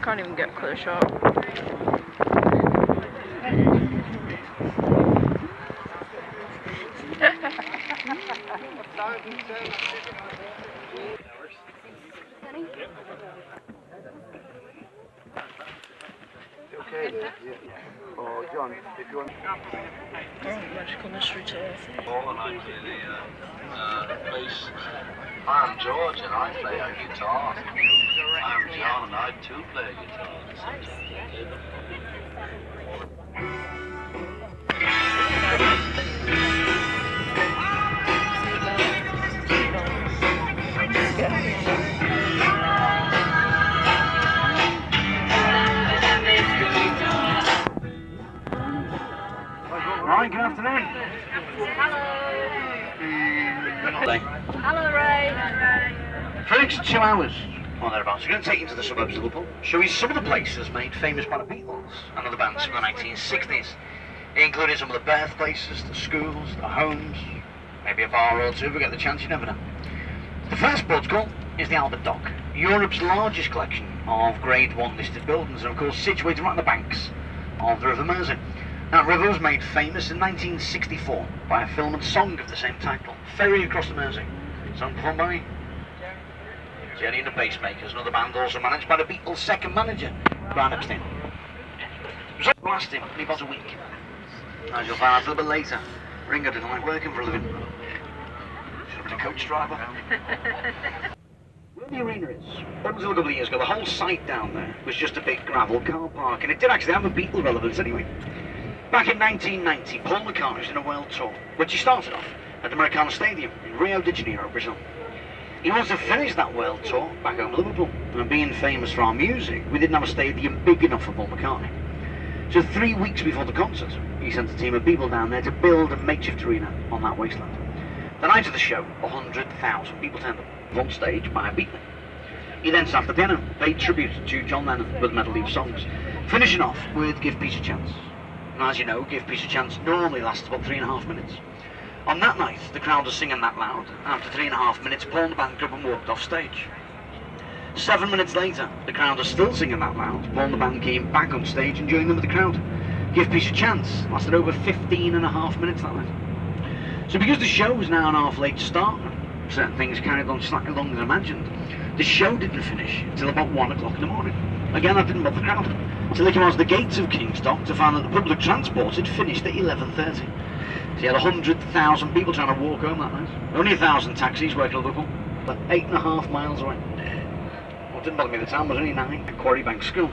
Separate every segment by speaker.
Speaker 1: can't even get close shot.
Speaker 2: Okay, yeah. Oh, John, if you want.
Speaker 1: Magical Mystery Tour.
Speaker 3: I'm George and I play a guitar. I'm John and I too play a guitar.
Speaker 2: Right, good afternoon.
Speaker 4: Hello, Ray.
Speaker 2: For the next 2 hours, or thereabouts, we're going to take you to the suburbs of Liverpool, show you some of the places made famous by the Beatles and other bands from the 1960s, including some of the birthplaces, the schools, the homes, maybe a bar or two if we get the chance, you never know. The first port call is the Albert Dock, Europe's largest collection of Grade 1 listed buildings, and of course situated right on the banks of the River Mersey. That river was made famous in 1964 by a film and song of the same title, Ferry Across the Mersey, sung performed by Jenny and the Pacemakers, another band also managed by the Beatles' second manager, Brian Epstein. It was only lasting only about a week. As you'll find out a little bit later, Ringo didn't like working for a living. Should have been a coach driver. Where the arena is, up until a couple of years ago, the whole site down there was just a big gravel car park, and it did actually have a Beatle relevance anyway. Back in 1990, Paul McCartney was in a world tour, which he started off at the Maracana Stadium in Rio de Janeiro, Brazil. He wanted to finish that world tour back home in Liverpool, and being famous for our music, we didn't have a stadium big enough for Paul McCartney. So 3 weeks before the concert, he sent a team of people down there to build a makeshift arena on that wasteland. The night of the show, 100,000 people turned up on stage by a Beatle. He then sat at the piano, paid tribute to John Lennon with medley of songs, finishing off with Give Peace a Chance. And as you know, Give Peace a Chance normally lasts about 3.5 minutes. On that night, the crowd was singing that loud. After 3.5 minutes, Paul and the band got up and walked off stage. 7 minutes later, the crowd was still singing that loud. Paul and the band came back on stage and joined them with the crowd. Give Peace a Chance lasted over 15.5 minutes that night. So because the show was now an half late to start, certain things carried on slightly longer than imagined. The show didn't finish until about 1 o'clock in the morning. Again, that didn't bother the crowd, until they came out to the gates of Kingstock to find that the public transport had finished at 11:30. So you had 100,000 people trying to walk home that night. Only 1,000 taxis working at Liverpool, but 8.5 miles away. What didn't bother me at the time was only 9 at Quarry Bank School.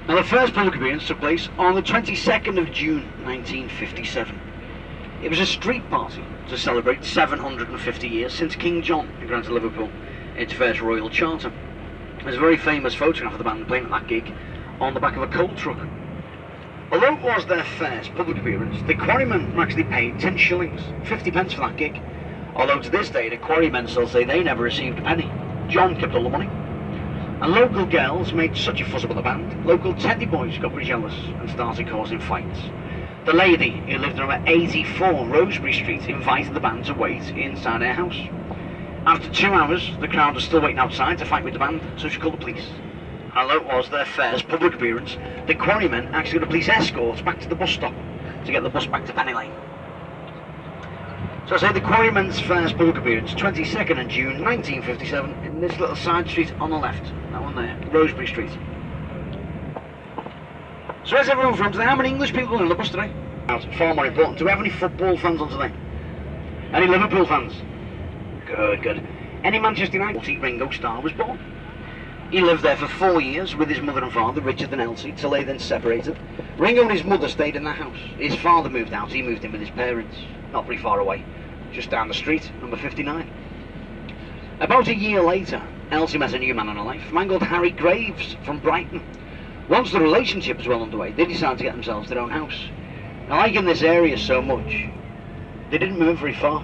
Speaker 2: Now the first public appearance took place on the 22nd of June 1957. It was a street party to celebrate 750 years since King John had granted Liverpool its first royal charter. There's a very famous photograph of the band playing at that gig on the back of a coal truck. Although it was their first public appearance, the Quarrymen actually paid 10 shillings, 50 pence for that gig. Although to this day, the Quarrymen still say they never received a penny. John kept all the money. And local girls made such a fuss about the band, local teddy boys got pretty jealous and started causing fights. The lady who lived on number 84 Rosebery Street invited the band to wait inside her house. After 2 hours, the crowd was still waiting outside to fight with the band, so she called the police. Although it was their first public appearance, the Quarrymen actually got a police escort back to the bus stop to get the bus back to Penny Lane. So I say the Quarrymen's first public appearance, 22nd of June 1957, in this little side street on the left, that one there, Rosebery Street. So where's everyone from today? How many English people are on the bus today? Far more important, do we have any football fans on today? Any Liverpool fans? Good, good. Any Manchester United? Ringo Starr was born. He lived there for 4 years with his mother and father, Richard and Elsie, till they then separated. Ringo and his mother stayed in their house. His father moved out, he moved in with his parents, not very far away, just down the street, number 59. About a year later, Elsie met a new man in her life, a man called Harry Graves from Brighton. Once the relationship was well underway, they decided to get themselves their own house. Now, liking this area so much, they didn't move very far.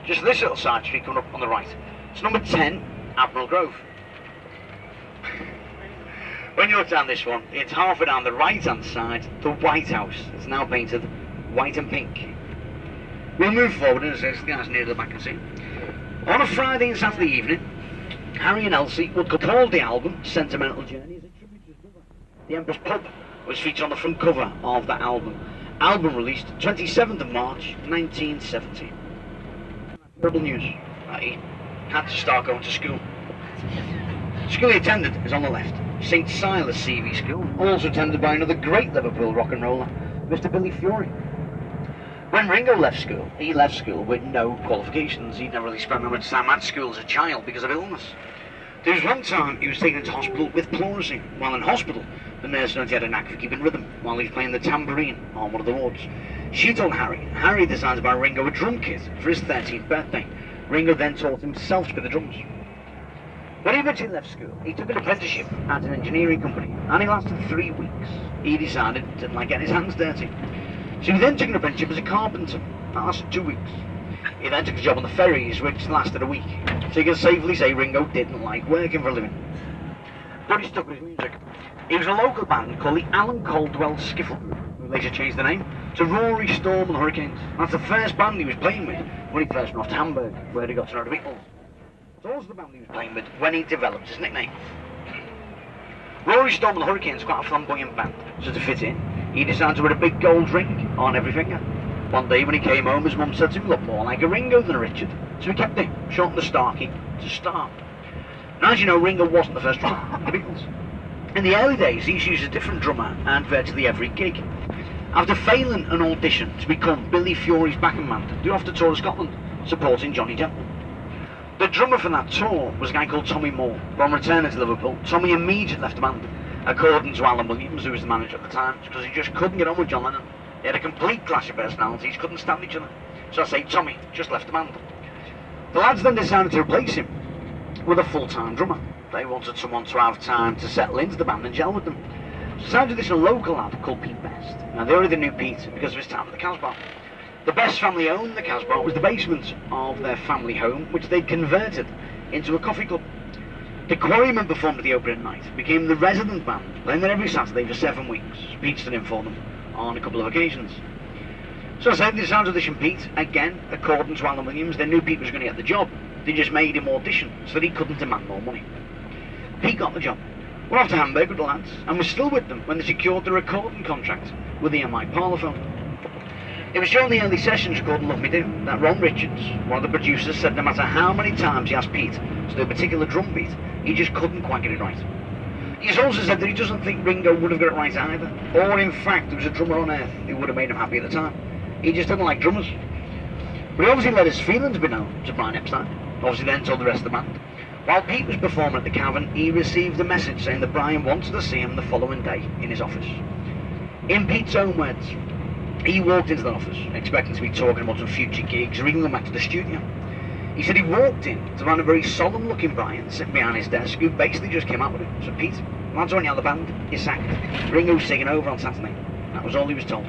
Speaker 2: Just this little side street coming up on the right. It's number 10, Admiral Grove. When you're down this one, it's halfway down the right-hand side, the White House. It's now painted white and pink. We'll move forward as the guys near the back can see. On a Friday and Saturday evening, Harry and Elsie would call the album Sentimental Journey as a tribute to his mother. The Empress Pub was featured on the front cover of that album. Album released 27th of March 1970. Terrible news that he had to start going to school. The school he attended is on the left, St Silas CV School, also attended by another great Liverpool rock and roller, Mr Billy Fury. When Ringo left school, he left school with no qualifications. He'd never really spent that much time at school as a child because of illness. There was one time he was taken into hospital with pleurisy. While in hospital, the nurse noted he had a knack for keeping rhythm while he was playing the tambourine on one of the wards. She told Harry. Harry decided to buy Ringo a drum kit for his 13th birthday. Ringo then taught himself to play the drums. When he eventually left school, he took an apprenticeship at an engineering company, and he lasted 3 weeks. He decided he didn't like getting his hands dirty. So he then took an apprenticeship as a carpenter. That lasted 2 weeks. He then took a job on the ferries, which lasted a week. So you can safely say Ringo didn't like working for a living. But he stuck with his music. He was a local band called the Alan Caldwell Skiffle Group, who later changed the name to Rory Storm and Hurricanes. That's the first band he was playing with when he first went off to Hamburg, where he got to know the Beatles. It's also the band he was playing with when he developed his nickname. Rory Storm and the Hurricanes were quite a flamboyant band, so to fit in, he decided to wear a big gold ring on every finger. One day when he came home, his mum said to him, "Look more like a Ringo than a Richard." So he kept it, shortened the Starkey to Star. Now, as you know, Ringo wasn't the first drummer of the Beatles. In the early days, he used a different drummer at virtually every gig. After failing an audition to become Billy Fury's backing man, they were off to tour of Scotland, supporting Johnny Gentleman. The drummer for that tour was a guy called Tommy Moore. Upon returning to Liverpool, Tommy immediately left the band, according to Alan Williams, who was the manager at the time, because he just couldn't get on with John Lennon. They had a complete clash of personalities, couldn't stand each other. So I say, Tommy just left the band. The lads then decided to replace him with a full-time drummer. They wanted someone to have time to settle into the band and gel with them. So decided this a local lad called Pete Best. Now they already knew Pete because of his time at the Casbah. The Best family owned the Casbah. Was the basement of their family home, which they'd converted into a coffee club. The Quarrymen performed at the opening night, became the resident band, playing there every Saturday for 7 weeks. Pete stood in for them on a couple of occasions. So I said they decided to audition Pete. Again, according to Alan Williams, they knew Pete was going to get the job. They just made him audition so that he couldn't demand more money. Pete got the job. We're off to Hamburg with the lads, and we're still with them when they secured the recording contract with the EMI Parlophone. It was during the early sessions recording Love Me Do that Ron Richards, one of the producers, said no matter how many times he asked Pete to do a particular drum beat, he just couldn't quite get it right. He's also said that he doesn't think Ringo would have got it right either, or in fact there was a drummer on earth who would have made him happy at the time. He just didn't like drummers. But he obviously let his feelings be known to Brian Epstein, obviously then told the rest of the band. While Pete was performing at the Cavern, he received a message saying that Brian wanted to see him the following day in his office. In Pete's own words, he walked into the office, expecting to be talking about some future gigs or even going back to the studio. He said he walked in to find a very solemn-looking Brian sitting behind his desk, who basically just came out with him. So Pete, lads on you out of the band, you're sacked. Ringo's taking over on Saturday. That was all he was told.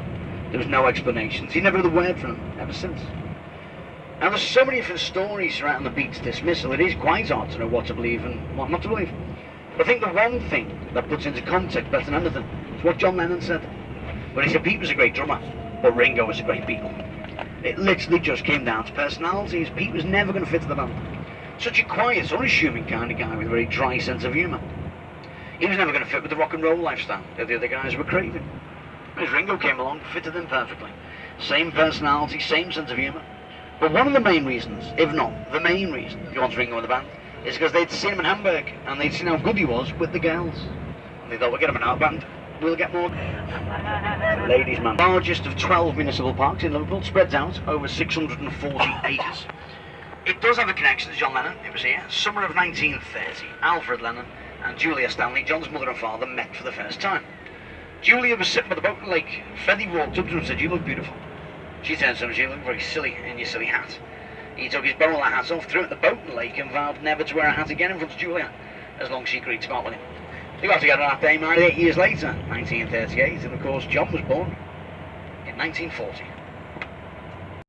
Speaker 2: There was no explanations. He never had a word from him ever since. Now there's so many different stories surrounding the Beatles' dismissal, it is quite hard to know what to believe and what not to believe. But I think the one thing that puts into context better than anything is what John Lennon said. When he said Pete was a great drummer, but Ringo was a great Beatle. It literally just came down to personalities. Pete was never going to fit to the band. Such a quiet, unassuming kind of guy with a very dry sense of humour. He was never going to fit with the rock and roll lifestyle that the other guys were craving. As Ringo came along, fitted them perfectly. Same personality, same sense of humour. But one of the main reasons, if not the main reason, he wants Ringo in the band, is because they'd seen him in Hamburg, and they'd seen how good he was with the girls. And they thought, we'll get him in our band, we'll get more. Ladies' man. Largest of 12 municipal parks in Liverpool, spreads out over 640 acres. It does have a connection to John Lennon. It was here, summer of 1930. Alfred Lennon and Julia Stanley, John's mother and father, met for the first time. Julia was sitting by the boat in the lake. Freddie walked up to her and said, "You look beautiful." She turned to him and said, "You look very silly in your silly hat." He took his bowler hat off, threw it at the boat in the lake, and vowed never to wear a hat again in front of Julia, as long as she agreed to go out with him. They got together that day, married 8 years later, 1938, and of course John was born in 1940.